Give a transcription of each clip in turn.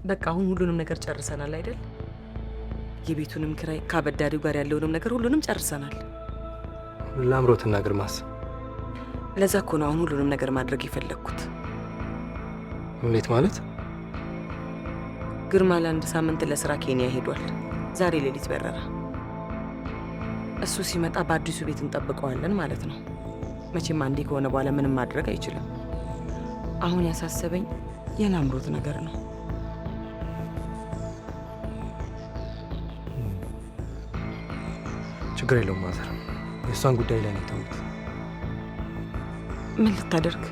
በቃ አሁን ሁሉንም ነገር ጨርሰናል አይደል? የቤቱንም ክራይ ካበዳሪው ጋር ያለውንም ነገር ሁሉንም ጨርሰናል። ላምሮትና ግርማስ? ለዛ እኮ ነው አሁን ሁሉንም ነገር ማድረግ የፈለግኩት። እንዴት ማለት? ግርማ ለአንድ ሳምንት ለስራ ኬንያ ሄዷል። ዛሬ ሌሊት በረራ። እሱ ሲመጣ በአዲሱ ቤት እንጠብቀዋለን ማለት ነው። መቼም አንዴ ከሆነ በኋላ ምንም ማድረግ አይችልም። አሁን ያሳሰበኝ የላምሮት ነገር ነው። ችግር የለውም ማዘር፣ የእሷን ጉዳይ ላይ ነው ተውት። ምን ልታደርግ?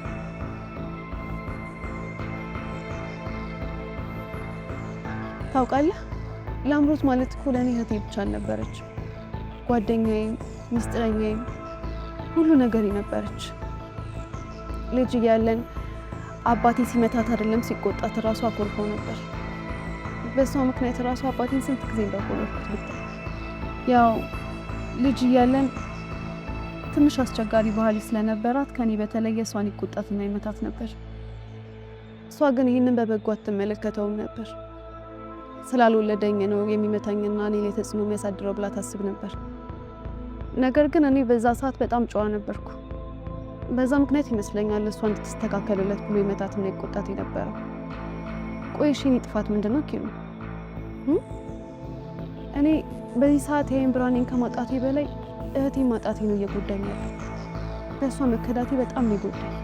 ታውቃለህ፣ ላምሮት ማለት እኮ ለእኔ እህቴ ብቻ አልነበረች፣ ጓደኛዬም ሚስጥረኛዬም ሁሉ ነገር ነበረች። ልጅ እያለን አባቴ ሲመታት አይደለም ሲቆጣት ራሱ አኮርፈው ነበር። በሷ ምክንያት ራሱ አባቴን ስንት ጊዜ እንዳኮረፍኩት ብታይ። ያው ልጅ እያለን ትንሽ አስቸጋሪ ባህሪ ስለነበራት ከኔ በተለየ እሷን ይቆጣትና ይመታት ነበር። እሷ ግን ይህንን በበጎ አትመለከተውም ነበር። ስላልወለደኝ ነው የሚመታኝና እኔ ላይ ተጽዕኖ የሚያሳድረው ብላ ታስብ ነበር። ነገር ግን እኔ በዛ ሰዓት በጣም ጨዋ ነበርኩ። በዛ ምክንያት ይመስለኛል እሷ እንድትስተካከልለት ብሎ ይመታትና ይቆጣት የነበረው። ቆይ እሺ፣ እኔ ጥፋት ምንድን ነው ኪሩ? እኔ በዚህ ሰዓት ይሄን ብርሃኔን ከማጣቴ በላይ እህቴ ማጣቴ ነው እየጎዳኝ ያለው። በእሷ መከዳቴ በጣም ነው የጎዳኝ።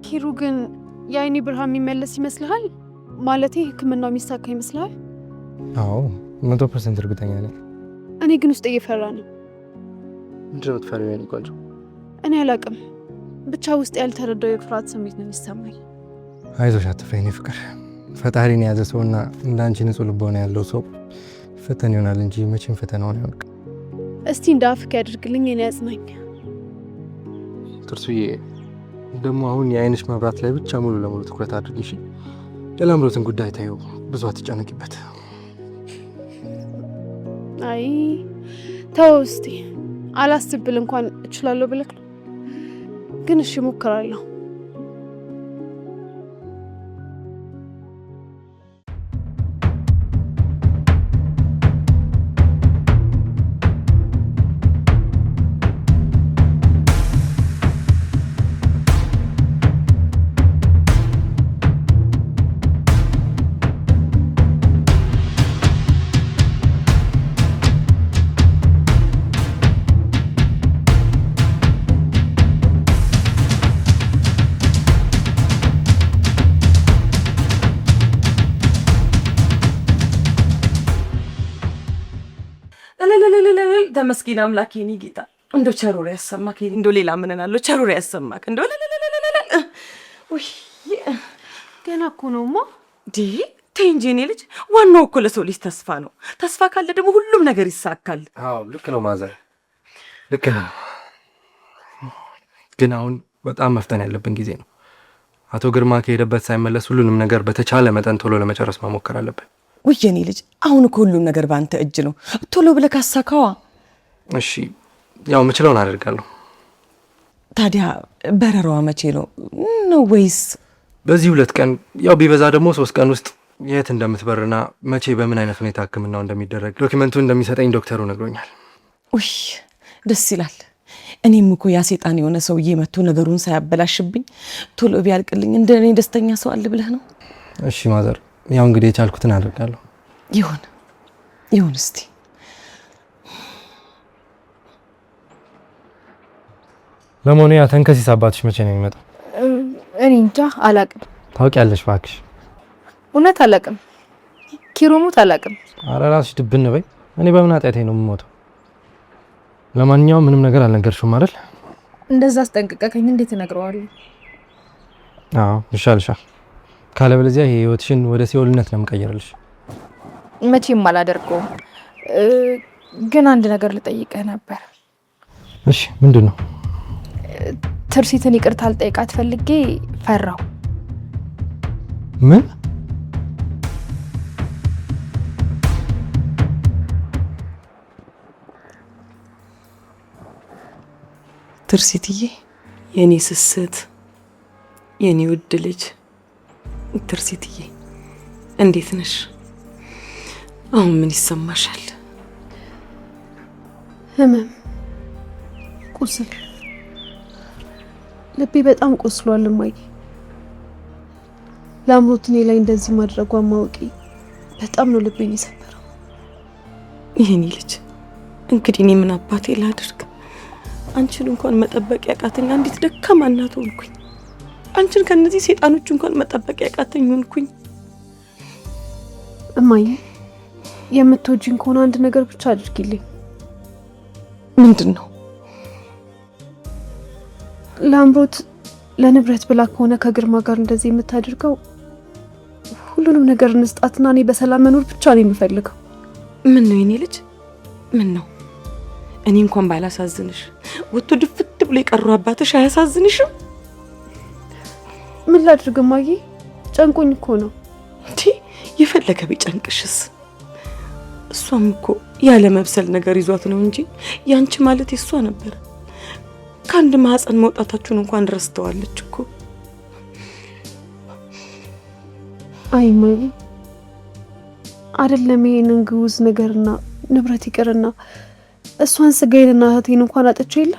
ኪሩ ግን የአይኔ ብርሃን የሚመለስ ይመስልሃል? ማለቴ ሕክምናው የሚሳካ ይመስልሃል? አዎ 100% እርግጠኛ ነኝ። እኔ ግን ውስጥ እየፈራ ነው። ምንድን ነው የምትፈሪው? የኔ ቆንጆ እኔ አላውቅም፣ ብቻ ውስጥ ያልተረዳው የፍርሃት ስሜት ነው የሚሰማኝ። አይዞሽ አትፍሪ የኔ ፍቅር። ፈጣሪን የያዘ ሰውና እንዳንቺ ንጹህ ልቦና ያለው ሰው ፈተን ይሆናል እንጂ መቼም ፈተናውን አያውቅም። እስቲ እንደ አፍክ ያድርግልኝ፣ እኔ ያጽናኝ። ጥርሱዬ ደግሞ አሁን የአይንሽ መብራት ላይ ብቻ ሙሉ ለሙሉ ትኩረት አድርጊ እሺ። የላምሮትን ጉዳይ ታየው፣ ብዙ አትጨነቂበት። አይ ተው እስቲ፣ አላስብል እንኳን እችላለሁ ብለክ ነው። ግን እሺ እሞክራለሁ። ተመስገን አምላኬ፣ የኔ ጌታ እንዶ ቸሩር ያሰማክ። እንዶ ሌላ ምን እናለው? ቸሩር ያሰማክ። እንዶ ወይ ገና እኮ ነውማ። ተይ እንጂ የኔ ልጅ፣ ዋናው እኮ ለሰው ልጅ ተስፋ ነው። ተስፋ ካለ ደግሞ ሁሉም ነገር ይሳካል። አዎ ልክ ነው ማዘር፣ ልክ ነው። ግን አሁን በጣም መፍጠን ያለብን ጊዜ ነው። አቶ ግርማ ከሄደበት ሳይመለስ ሁሉንም ነገር በተቻለ መጠን ቶሎ ለመጨረስ መሞከር አለብን። ውይ የኔ ልጅ፣ አሁን እኮ ሁሉም ነገር በአንተ እጅ ነው። ቶሎ ብለህ ካሳካዋ። እሺ ያው ምችለውን አደርጋለሁ። ታዲያ በረራዋ መቼ ነው ወይስ በዚህ 2 ቀን? ያው ቢበዛ ደግሞ 3 ቀን ውስጥ የት እንደምትበርና መቼ በምን አይነት ሁኔታ ሕክምናው እንደሚደረግ ዶክመንቱን እንደሚሰጠኝ ዶክተሩ ነግሮኛል። ውይ ደስ ይላል። እኔም እኮ ያ ሰይጣን የሆነ ሰውዬ መጥቶ ነገሩን ሳያበላሽብኝ ቶሎ ቢያልቅልኝ እንደኔ ደስተኛ ሰው አለ ብለህ ነው? እሺ ማዘር፣ ያው እንግዲህ የቻልኩትን አደርጋለሁ። ይሁን እስቲ። ለመሆኑ ያ ተንከሲስ አባትሽ መቼ ነው የሚመጣው? እኔ እንጃ አላቅም። ታውቂያለሽ እባክሽ? እውነት አላቅም። ኪሩሙት አላቅም። ኧረ እራስሽ ድብን በይ። እኔ በምን ኃጢአቴ ነው የምሞተው? ለማንኛውም ምንም ነገር አልነገርሽውም አይደል? እንደዛ አስጠንቅቀከኝ እንዴት እነግረዋለሁ? አዎ ይሻልሻል። ካለበለዚያ ህይወትሽን ወደ ሲኦልነት ነው የምቀይርልሽ። መቼም አላደርገውም። ግን አንድ ነገር ልጠይቅህ ነበር። እሺ ምንድን ነው? ትርሲትን ይቅርታ ልጠይቃት ፈልጌ ፈራው። ምን? ትርሲትዬ የኔ ስስት የኔ ውድ ልጅ ትርሲትዬ እንዴት ነሽ? አሁን ምን ይሰማሻል? ህመም፣ ቁስል፣ ልቤ በጣም ቆስሏል እማዬ። ለአምሮት እኔ ላይ እንደዚህ ማድረጓን ማወቂ በጣም ነው ልቤን የሰበረው። የኔ ልጅ እንግዲህ እኔ ምን አባቴ ላድርግ? አንቺን እንኳን መጠበቅ ያቃተኝ አንዲት ደካማ እናት ሆንኩኝ። አንቺን ከነዚህ ሰይጣኖች እንኳን መጠበቅ ያቃተኝ ሆንኩኝ። እማዬ የምትወጂኝ ከሆነ አንድ ነገር ብቻ አድርጊልኝ። ምንድን ነው? ለአምሮት ለንብረት ብላ ከሆነ ከግርማ ጋር እንደዚህ የምታደርገው ሁሉንም ነገር እንስጣትና እኔ በሰላም መኖር ብቻ ነው የምፈልገው። ምን ነው የኔ ልጅ? ምን ነው? እኔ እንኳን ባላሳዝንሽ ወጥቶ ድፍት ብሎ የቀረው አባትሽ አያሳዝንሽም? ምን ላድርግ እማዬ? ጨንቆኝ እኮ ነው። እንዴ የፈለገ ቢጨንቅሽስ? እሷም እኮ ያለ መብሰል ነገር ይዟት ነው እንጂ ያንቺ ማለት የሷ ነበር። ከአንድ ማህፀን መውጣታችሁን እንኳን ረስተዋለች እኮ። አይ እማዬ አይደለም ይሄንን ግውዝ ነገርና ንብረት ይቅርና እሷን ስጋዬንና እህቴን እንኳን አጥቼ የለ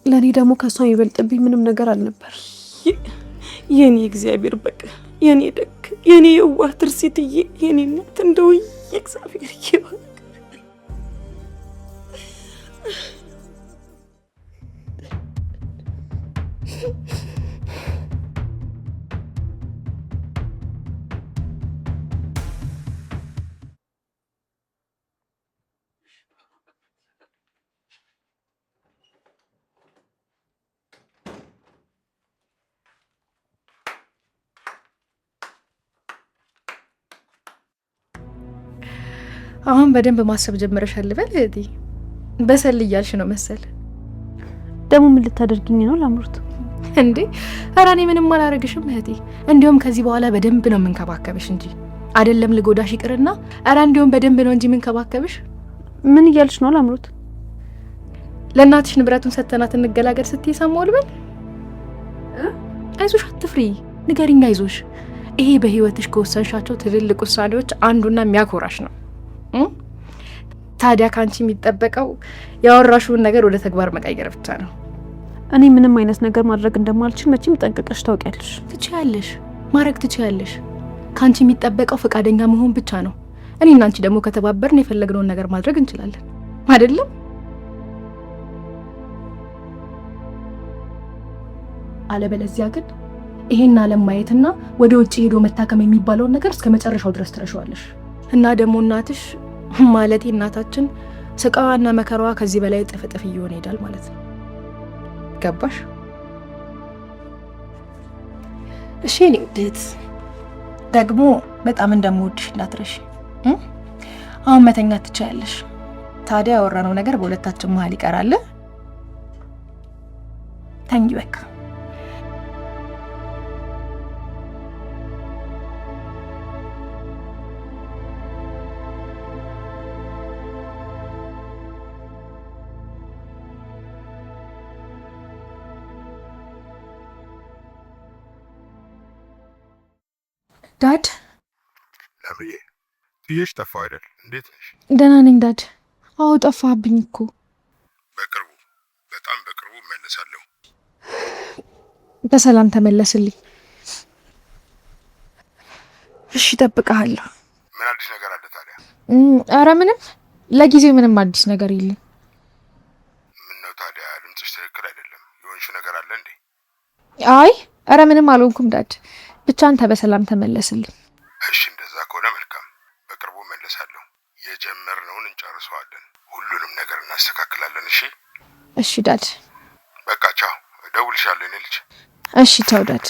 ለእኔ ደግሞ ከእሷ የሚበልጥብኝ ምንም ነገር አልነበር። የኔ እግዚአብሔር በቃ የኔ ደግ የኔ የዋህ ትርሲትዬ የኔ እናት እንደው የእግዚአብሔር ይባርክ። አሁን በደንብ ማሰብ ጀምረሻል ልበል እህቴ? በሰል እያልሽ ነው መሰል። ደግሞ ምን ልታደርጊኝ ነው ላምሮት? እንዴ ኧረ እኔ ምንም አላረግሽም እህቴ። እንዲያውም ከዚህ በኋላ በደንብ ነው የምንከባከብሽ እንጂ አይደለም ልጎዳሽ ይቅርና ኧረ እንዲያውም በደንብ ነው እንጂ የምንከባከብሽ። ምን እያልሽ ነው ላምሮት? ለእናትሽ ንብረቱን ሰተናት እንገላገል ስትይ ሰማሁ ልበል? አይዞሽ አትፍሪ፣ ንገሪኝ አይዞሽ። ይሄ በህይወትሽ ከወሰንሻቸው ትልልቅ ውሳኔዎች አንዱና የሚያኮራሽ ነው። ታዲያ ካንቺ የሚጠበቀው ያወራሽውን ነገር ወደ ተግባር መቀየር ብቻ ነው። እኔ ምንም አይነት ነገር ማድረግ እንደማልችል መቼም ጠንቅቀሽ ታውቂያለሽ። ትችያለሽ፣ ማድረግ ትችያለሽ። ካንቺ የሚጠበቀው ፈቃደኛ መሆን ብቻ ነው። እኔና አንቺ ደግሞ ከተባበርን የፈለግነውን ነገር ማድረግ እንችላለን አይደለም? አለበለዚያ ግን ይሄን ዓለም ማየትና ወደ ውጪ ሄዶ መታከም የሚባለውን ነገር እስከ መጨረሻው ድረስ ትረሻዋለሽ። እና ደግሞ እናትሽ ማለቴ እናታችን ስቃዋና መከራዋ ከዚህ በላይ ጥፍጥፍ እየሆነ ይሄዳል ማለት ነው። ገባሽ? እሺ እኔ ውድት ደግሞ በጣም እንደምወድሽ እንዳትረሺ። አሁን መተኛት ትችያለሽ። ታዲያ ያወራነው ነገር በሁለታችን መሀል ይቀራል። ተኝ በቃ። ዳድ ለምዬ ትዬሽ ጠፋሁ አይደል? እንዴት ነሽ? ደህና ነኝ ዳድ። አዎ ጠፋህብኝ እኮ። በቅርቡ በጣም በቅርቡ እመለሳለሁ። በሰላም ተመለስልኝ። እሺ እጠብቅሃለሁ። ምን አዲስ ነገር አለ ታዲያ? ኧረ ምንም፣ ለጊዜው ምንም አዲስ ነገር የለም። ምን ነው ታዲያ? ድምፅሽ ትክክል አይደለም። የሆንሽው ነገር አለ እንዴ? አይ ኧረ ምንም አልሆንኩም ዳድ። ብቻ አንተ በሰላም ተመለስልኝ። እሺ እንደዛ ከሆነ መልካም። በቅርቡ እመለሳለሁ። የጀመርነውን እንጨርሰዋለን። ሁሉንም ነገር እናስተካክላለን። እሺ እሺ ዳድ። በቃ ቻው። እደውልልሻለሁ የኔ ልጅ። እሺ ቻው ዳድ።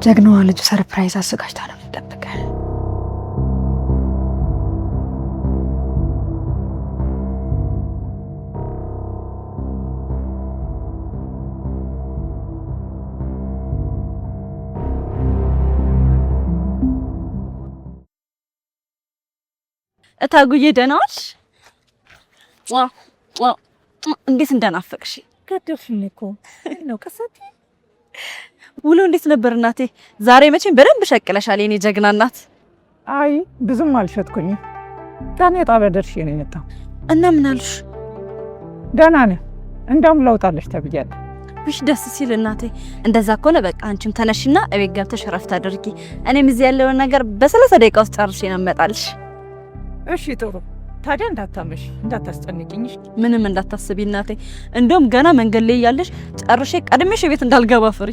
ጀግናዋ ልጅ ሰርፕራይዝ አዘጋጅታ ነው የምትጠብቀን። እታጉዬ ደህና ዋልሽ? እንዴት እንደናፈቅሽ ገደፍኝ እኮ ነው ከሰት ውሎ እንዴት ነበር እናቴ? ዛሬ መቼም በደንብ ሸቅለሻል የኔ ጀግና እናት። አይ ብዙም አልሸጥኩኝም። ዳኔ ጣቢያ ደርሼ ነው የመጣው። እና ምን አሉሽ? ደህና ነኝ፣ እንደውም ለውጣለሽ ተብያለሁ። ውሽ ደስ ሲል እናቴ። እንደዛ ከሆነ በቃ አንቺም ተነሽና እቤት ገብተሽ ረፍት አድርጊ። እኔም እዚህ ያለውን ነገር በ30 ደቂቃ ውስጥ ጨርሼ ነው እመጣልሽ። እሺ ጥሩ። ታዲያ እንዳታመሽ፣ እንዳታስጨንቂኝ። ምንም እንዳታስቢ እናቴ። እንደውም ገና መንገድ ላይ ያለሽ ጨርሼ ቀድሜሽ ቤት እንዳልገባ ፍሪ።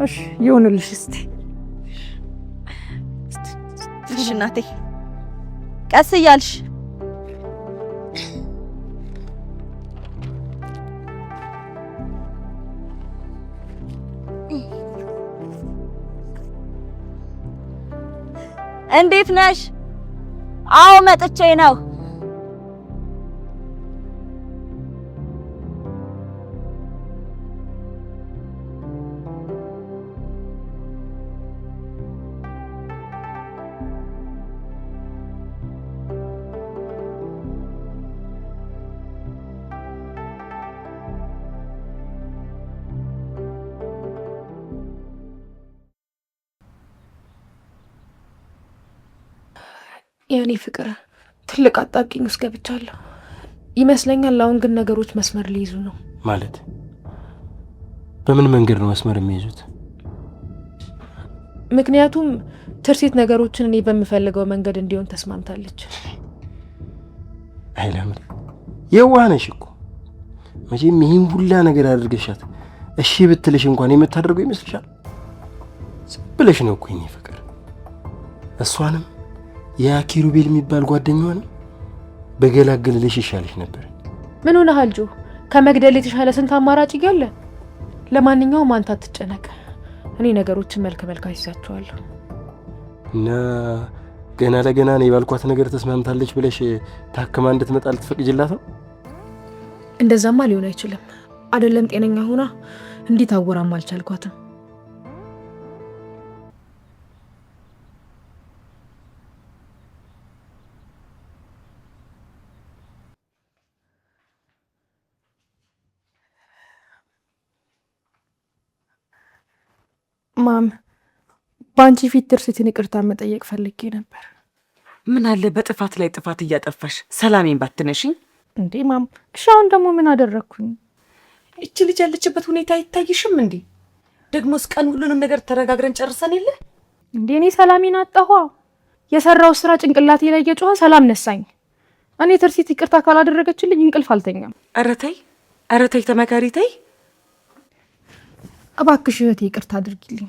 እሺ ይሁንልሽ። እሺ እናቴ ቀስ እያልሽ እንዴት ነሽ? አዎ መጥቼ ነው። የኔ ፍቅር ትልቅ አጣብቂኝ ውስጥ ገብቻለሁ ይመስለኛል። አሁን ግን ነገሮች መስመር ሊይዙ ነው። ማለት በምን መንገድ ነው መስመር የሚይዙት? ምክንያቱም ትርሲት ነገሮችን እኔ በምፈልገው መንገድ እንዲሆን ተስማምታለች። አይላምን የዋህ ነሽ እኮ መቼም ይህን ሁላ ነገር አድርገሻት እሺ ብትልሽ እንኳን የምታደርገው ይመስልሻል? ዝም ብለሽ ነው እኮ የኔ ፍቅር። እሷንም ያ ኪሩቤል የሚባል ጓደኛዋን በገላገልልሽ ይሻልሽ ነበር። ምን ሆነሃል ጆ? ከመግደል የተሻለ ስንት አማራጭ እያለ። ለማንኛውም አንተ አትጨነቅ፣ እኔ ነገሮችን መልክ አስይዛቸዋለሁ። እና ገና ለገና ነው ባልኳት ነገር ተስማምታለች ብለሽ ታክማ እንድትመጣ ልትፈቅጂላት ነው? እንደዛማ ሊሆን አይችልም። አይደለም ጤነኛ ሆና እንዴት አወራም አልቻልኳትም። ማም ባንቺ ፊት ትርሲትን ይቅርታ መጠየቅ ፈልጌ ነበር። ምን አለ በጥፋት ላይ ጥፋት እያጠፋሽ ሰላሜን ባትነሽኝ። እንዴ ማም፣ እሺ አሁን ደግሞ ምን አደረግኩኝ? እቺ ልጅ ያለችበት ሁኔታ አይታይሽም እንዴ? ደግሞስ ቀን ሁሉንም ነገር ተረጋግረን ጨርሰን የለ እንዴ? እኔ ሰላሜን አጣኋ። የሰራው ስራ ጭንቅላቴ ላይ እየጮኸ ሰላም ነሳኝ። እኔ ትርሲት ይቅርታ ካላደረገችልኝ እንቅልፍ አልተኛም። ኧረ ተይ ተመካሪ ተይ። እባክሽ እህቴ ይቅርታ አድርጊልኝ።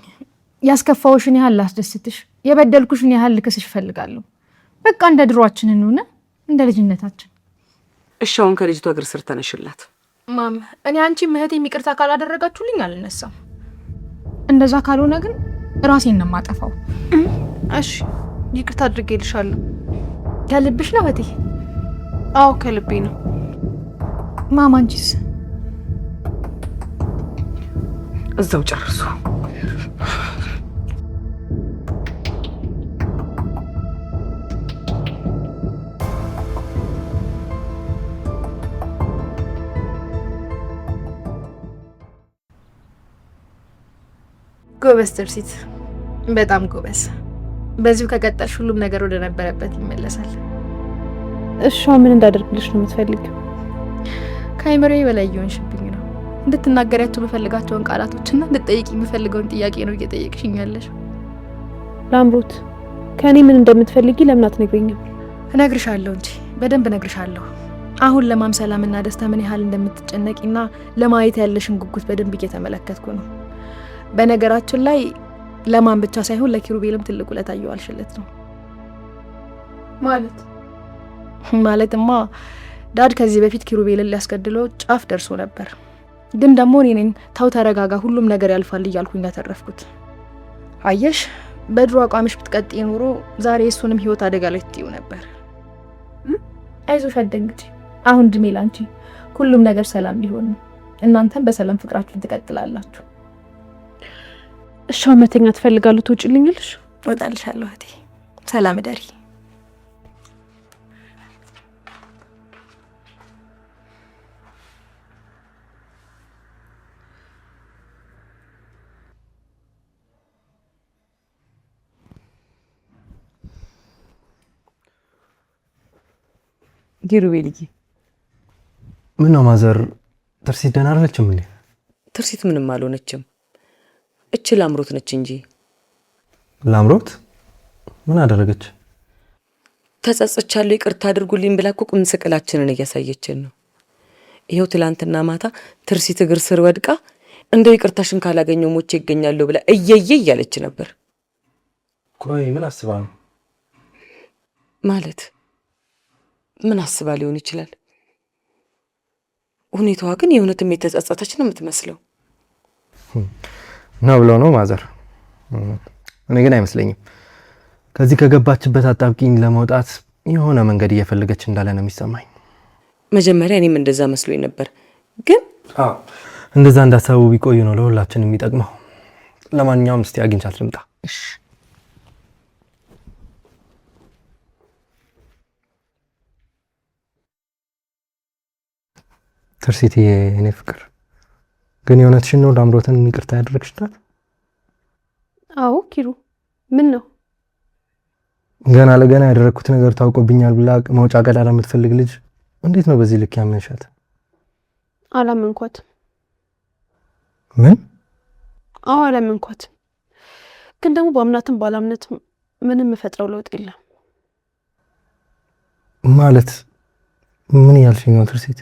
ያስከፋውሽን ያህል ላስደስትሽ፣ የበደልኩሽን ያህል ልክስሽ እፈልጋለሁ። በቃ እንደ ድሮአችን እንሆነ፣ እንደ ልጅነታችን። እሺ አሁን ከልጅቷ እግር ስር ተነሽላት። ማም እኔ አንቺም እህቴም ይቅርታ ካላደረጋችሁልኝ አልነሳም። እንደዛ ካልሆነ ግን ራሴን ነው የማጠፋው። እሺ ይቅርታ አድርጌልሻለሁ። ከልብሽ ነው እህቴ? አዎ ከልቤ ነው። ማም አንቺስ? እዛው ጨርሱ። ጎበዝ ትርሲት፣ በጣም ጎበዝ። በዚሁ ከቀጠልሽ ሁሉም ነገር ወደ ነበረበት ይመለሳል። እሺ ምን እንዳደርግልሽ ነው የምትፈልጊው? ከአይምሮዬ በላይ እየሆንሽብኝ ነው። እንድትናገሪያቸው የምፈልጋቸውን ቃላቶችና እንድትጠይቂ የምፈልገውን ጥያቄ ነው እየጠየቅሽኝ ያለሽ። ላምሮት ከእኔ ምን እንደምትፈልጊ ለምን አትነግሪኝም? እነግርሻለሁ እንጂ በደንብ እነግርሻለሁ። አሁን ለማም ሰላምና ደስታ ምን ያህል እንደምትጨነቂና ለማየት ያለሽን ጉጉት በደንብ እየተመለከትኩ ነው። በነገራችን ላይ ለማን ብቻ ሳይሆን ለኪሩቤልም ትልቅ ውለታ እየዋልሽለት ነው። ማለትማ ዳድ ከዚህ በፊት ኪሩቤልን ሊያስገድለው ጫፍ ደርሶ ነበር። ግን ደግሞ እኔ ነኝ ተው ተረጋጋ፣ ሁሉም ነገር ያልፋል እያልኩኝ ያተረፍኩት። አየሽ፣ በድሮ አቋምሽ ብትቀጥይ ኖሮ ዛሬ እሱንም ህይወት አደጋ ላይ ትጥዩ ነበር። አይዞሽ አትደንግጪ። አሁን እድሜ ላንቺ፣ ሁሉም ነገር ሰላም ሊሆን ነው። እናንተም በሰላም ፍቅራችሁን ትቀጥላላችሁ። እሺ መተኛ ትፈልጋሉ? ትወጪልኛለሽ? እወጣልሻለሁ እህቴ። ሰላም እደሪ። ኪሩቤልዬ ምን ነው ማዘር ትርሲት ደህና አይደለችም እንዴ? ትርሲት ምንም አልሆነችም። እች ላምሮት ነች እንጂ። ላምሮት ምን አደረገች? ተጸጽቻለሁ ይቅርታ አድርጉልኝ ብላ እኮ ቁም ስቅላችንን እያሳየችን ነው። ይኸው ትላንትና ማታ ትርሲት እግር ስር ወድቃ እንደው ይቅርታሽን ካላገኘው ሞቼ ይገኛለሁ ብላ እየየ እያለች ነበር። ቆይ ምን አስባ ነው? ማለት ምን አስባ ሊሆን ይችላል? ሁኔታዋ ግን የእውነትም የተጸጸተች ነው የምትመስለው። ነው ብሎ ነው ማዘር? እኔ ግን አይመስለኝም። ከዚህ ከገባችበት አጣብቂኝ ለመውጣት የሆነ መንገድ እየፈለገች እንዳለ ነው የሚሰማኝ። መጀመሪያ እኔም እንደዛ መስሎኝ ነበር፣ ግን እንደዛ እንዳሰቡ ቢቆዩ ነው ለሁላችን የሚጠቅመው። ለማንኛውም እስቲ አግኝቻት ልምጣ። እሺ። ትርሲት የኔ ፍቅር ግን የእውነትሽን ነው ላምሮትን ይቅርታ ያደረግሽላት? አዎ ኪሩ፣ ምን ነው ገና ለገና ያደረግኩት ነገር ታውቆብኛል ብላ መውጫ ቀዳዳ የምትፈልግ ልጅ እንዴት ነው በዚህ ልክ ያመንሻት? አላመንኳትም። ምን? አዎ አላመንኳትም። ግን ደግሞ በአምናትም ባላምነትም ምንም የምፈጥረው ለውጥ የለም። ማለት ምን ያልሽኝ ነው ትርሲት?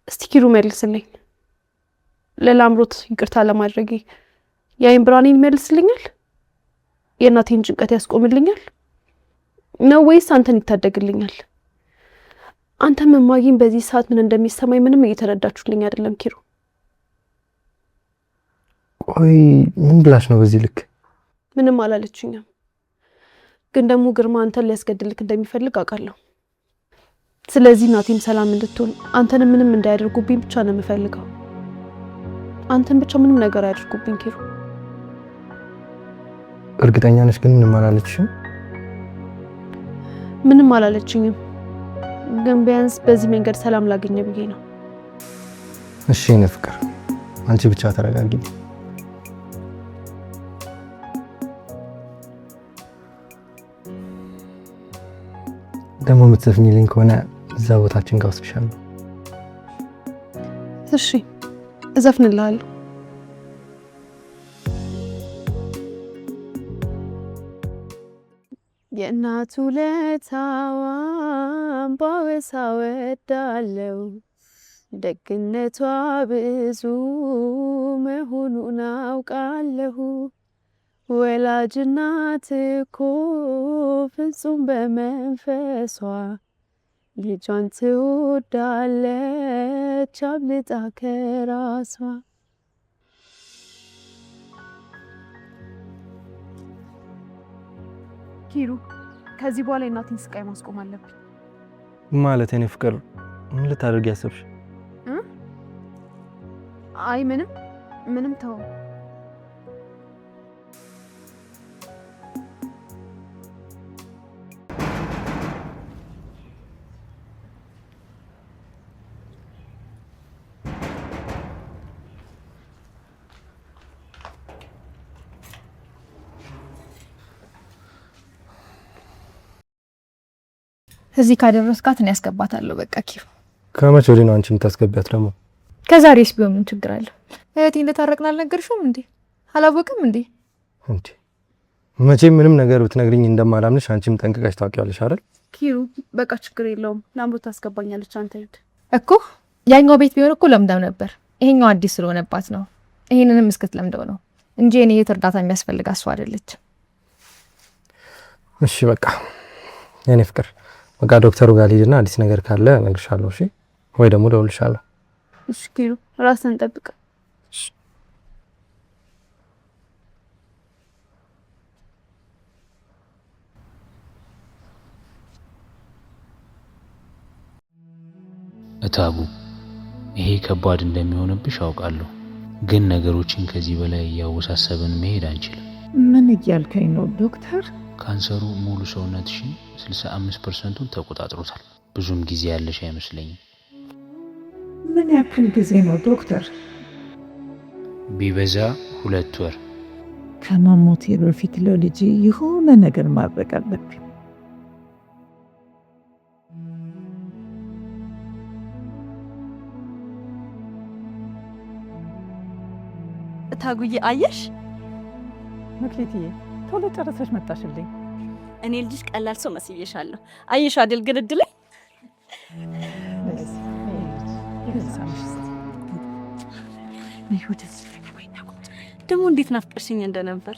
እስቲ ኪሩ መልስልኝ። ለላምሮት ይቅርታ ለማድረጌ የአይን ብርሃኔን ይመልስልኛል? የእናቴን ጭንቀት ያስቆምልኛል ነው ወይስ አንተን ይታደግልኛል? አንተ መማጊን በዚህ ሰዓት ምን እንደሚሰማኝ ምንም እየተረዳችሁልኝ አይደለም ኪሩ። ቆይ ምን ብላሽ ነው በዚህ ልክ? ምንም አላለችኝም። ግን ደግሞ ግርማ አንተን ሊያስገድልክ እንደሚፈልግ አውቃለሁ። ስለዚህ እናቴም ሰላም እንድትሆን አንተን ምንም እንዳያደርጉብኝ ብቻ ነው የምፈልገው። አንተን ብቻ ምንም ነገር አያደርጉብኝ ኪሩ። እርግጠኛ ነሽ ግን ምንም አላለችሽም? ምንም አላለችኝም። ግን ቢያንስ በዚህ መንገድ ሰላም ላገኘ ብዬ ነው። እሺ የኔ ፍቅር አንቺ ብቻ ተረጋጊ። ደግሞ የምትዘፍኝልኝ ከሆነ እዛ ቦታችን ጋር ወስድሻለሁ። እሺ እዘፍንልሃለሁ። የእናቱ ለታዋን ባወሳ ወዳለው ደግነቷ ብዙ መሆኑን አውቃለሁ። ወላጅ እናት እኮ ፍጹም በመንፈሷ ልጇን ትወዳለች አብልጣ ከራሷ። ኪሩ ከዚህ በኋላ የእናቴን ስቃይ ማስቆም አለብኝ። ማለት የኔ ፍቅር ምን ልታደርጊ ያሰብሽ? አይ ምንም ተው። እዚህ ካደረስካት እኔ ያስገባታለሁ። በቃ ኪሩ። ከመቼ ወዲህ ነው አንቺ የምታስገቢያት ደግሞ? ከዛሬስ ቢሆን ምን ችግር አለ? እህቴ እንደታረቅን አልነገርሽውም እንዴ? አላወቅም እንዴ? እንዴ መቼም ምንም ነገር ብትነግሪኝ እንደማላምንሽ አንቺም ጠንቅቀሽ ታውቂያለሽ አይደል? ኪሩ በቃ ችግር የለውም። ላምሮት ታስገባኛለች። አንተ ሂድ እኮ። ያኛው ቤት ቢሆን እኮ ለምዳም ነበር። ይሄኛው አዲስ ስለሆነባት ነው። ይሄንንም እስክትለምደው ነው እንጂ እኔ የት እርዳታ የሚያስፈልጋት እሷ አይደለችም። እሺ በቃ የኔ ፍቅር በቃ ዶክተሩ ጋር ልሂድና አዲስ ነገር ካለ እነግርሻለሁ። እሺ ወይ ደግሞ እደውልልሻለሁ። እሺ ኪሩ ራስን ጠብቅ። እታቡ ይሄ ከባድ እንደሚሆንብሽ አውቃለሁ፣ ግን ነገሮችን ከዚህ በላይ እያወሳሰብን መሄድ አንችልም። ምን እያልከኝ ነው ዶክተር? ካንሰሩ ሙሉ ሰውነትሽን 65%ን ተቆጣጥሮታል። ብዙም ጊዜ ያለሽ አይመስለኝም። ምን ያክል ጊዜ ነው ዶክተር? ቢበዛ 2 ወር። ከመሞቴ በፊት ለልጄ የሆነ ነገር ማድረግ አለብኝ። ታጉዬ አየሽ? መክሊትዬ ቶሎ ጨረሰሽ መጣሽልኝ። እኔ ልጅሽ ቀላል ሰው መስዬሻለሁ። አየሽ አይደል ግን እድለኝ። ደግሞ እንዴት ናፍቀሽኝ እንደነበር።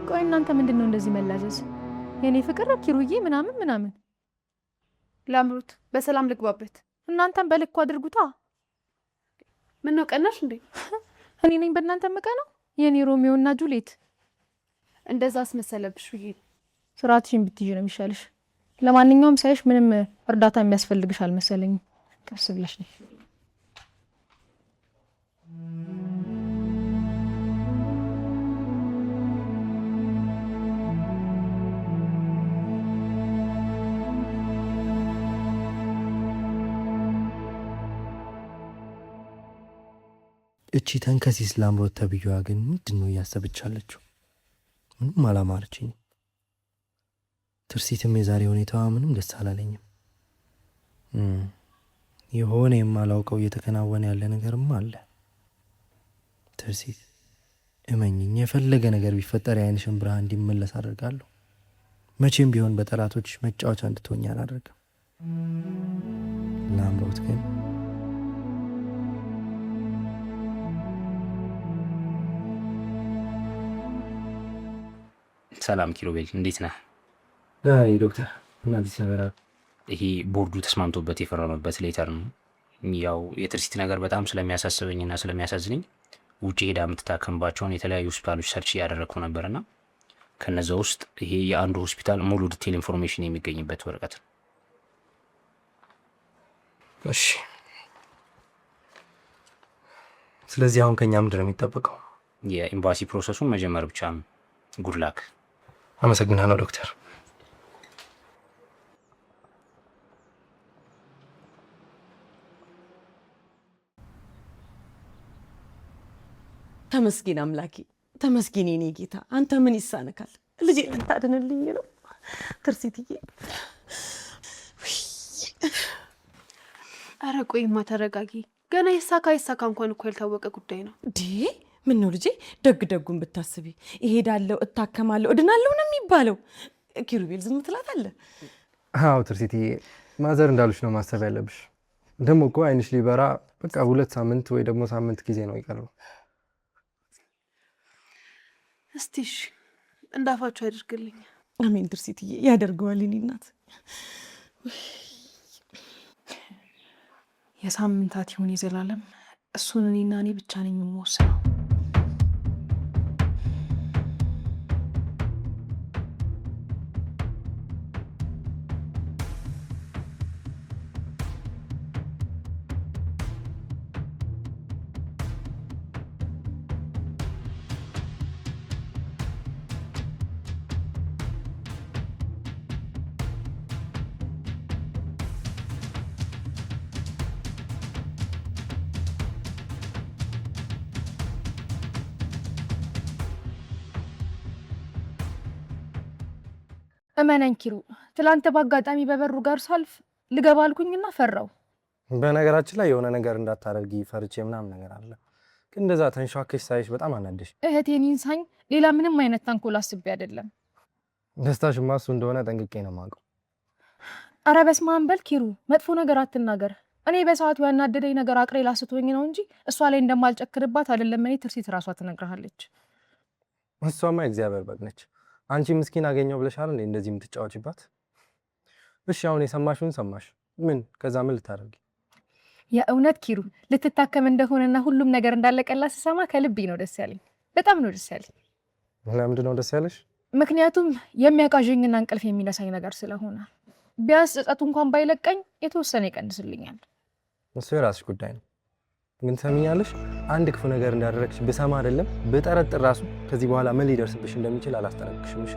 ቆይ እናንተ ምንድን ነው እንደዚህ መላዘዝ? የኔ ፍቅር ኪሩዬ ምናምን ላምሩት በሰላም ልግባበት። እናንተም በልኩ አድርጉታ። ምን ነው ቀናሽ እንዴ? እኔ ነኝ በእናንተ የምቀናው? የኔ ሮሚዮ እና ጁሊየት እንደዛ አስመሰለብሽ ብዬ። ስርዓትሽን ብትይዥ ነው የሚሻልሽ። ለማንኛውም ሳይሽ ምንም እርዳታ የሚያስፈልግሽ አልመሰለኝም። ቀስ ብለሽ ነኝ። እቺ ተንከሲስ ላምሮት ተብዬዋ ግን ምንድን ነው እያሰበች ያለችው? ምንም አላማረችኝም። ትርሲትም የዛሬ ሁኔታዋ ምንም ደስ አላለኝም። የሆነ የማላውቀው እየተከናወነ ያለ ነገርም አለ። ትርሲት እመኝኝ፣ የፈለገ ነገር ቢፈጠር የዓይንሽን ብርሃን እንዲመለስ አደርጋለሁ። መቼም ቢሆን በጠላቶች መጫወቻ እንድትሆኝ አላደርግም። ላምሮት ግን ሰላም ኪሩቤል፣ እንዴት ነህ? አይ ዶክተር፣ እና አዲስ ነገር አለ? ይሄ ቦርዱ ተስማምቶበት የፈረመበት ሌተር ነው። ያው የትርሲት ነገር በጣም ስለሚያሳስበኝና ስለሚያሳዝነኝ ውጭ ሄዳ የምትታከምባቸውን የተለያዩ ሆስፒታሎች ሰርች እያደረግኩ ነበርና ከነዛ ውስጥ ይሄ የአንዱ ሆስፒታል ሙሉ ዲቴል ኢንፎርሜሽን የሚገኝበት ወረቀት ነው። እሺ፣ ስለዚህ አሁን ከኛ ምንድን ነው የሚጠበቀው? የኤምባሲ ፕሮሰሱን መጀመር ብቻ ነው። ጉድላክ። አመሰግናለሁ ዶክተር። ተመስገን አምላኬ፣ ተመስገን የኔ ጌታ። አንተ ምን ይሳነካል? ልጄ ልታድንልኝ ነው። ትርሲትዬ፣ አረ ቆይማ ተረጋጊ። ገና ይሳካ እንኳን እኮ ያልታወቀ ጉዳይ ነው። ምን ነው ልጄ፣ ደግ ደጉን ብታስቢ። እሄዳለሁ፣ እታከማለሁ፣ እድናለሁ ነው የሚባለው። ኪሩቤል ዝም ትላታለህ? አዎ ትርሲትዬ፣ ማዘር እንዳሉች ነው ማሰብ ያለብሽ። ደግሞ እኮ ዓይንሽ ሊበራ በቃ 2 ሳምንት ወይ ደግሞ ሳምንት ጊዜ ነው ይቀረው። እስቲሽ እንዳፋችሁ ያደርግልኝ። አሜን ትርሲትዬ፣ ያደርገዋል የኔ እናት። የሳምንታት ይሁን የዘላለም እሱን እኔና እኔ ብቻ ነኝ የምወስነው። እመነኝ ኪሩ፣ ትላንት በአጋጣሚ በበሩ ጋር ሳልፍ ልገባ አልኩኝና ፈራው። በነገራችን ላይ የሆነ ነገር እንዳታደርጊ ፈርቼ ምናምን ነገር አለ፣ ግን እንደዛ ተንሻከሽ ሳይሽ በጣም አናደሽ። እህቴን ይንሳኝ፣ ሌላ ምንም አይነት ተንኮል አስቤ አይደለም። ደስታሽማ እሱ እንደሆነ ጠንቅቄ ነው የማውቀው። አረ በስመ አብ በል ኪሩ፣ መጥፎ ነገር አትናገር። እኔ በሰዓቱ ያናደደኝ ነገር አቅሬ ላስቶኝ ነው እንጂ እሷ ላይ እንደማልጨክርባት አይደለም። እኔ ትርሲት ራሷ ትነግርሃለች። እሷማ እግዚአብሔር በግ ነች። አንቺ ምስኪን አገኘው ብለሻል እንዴ እንደዚህ የምትጫወችባት? እሺ አሁን የሰማሽውን ሰማሽ። ምን ከዛ ምን ልታደርጊ? የእውነት ኪሩ ልትታከም እንደሆነና ሁሉም ነገር እንዳለቀላት ስሰማ ከልቤ ነው ደስ ያለኝ። በጣም ነው ደስ ያለኝ። ለምንድን ነው ደስ ያለሽ? ምክንያቱም የሚያቃዠኝና እንቅልፍ የሚነሳኝ ነገር ስለሆነ ቢያንስ ጸጸቱ እንኳን ባይለቀኝ የተወሰነ ይቀንስልኛል። እሱ የራስሽ ጉዳይ ነው። ግን ትሰሚኛለሽ፣ አንድ ክፉ ነገር እንዳደረግሽ ብሰማ አይደለም ብጠረጥር ራሱ ከዚህ በኋላ ምን ሊደርስብሽ እንደሚችል አላስጠነቅቅሽም። እሺ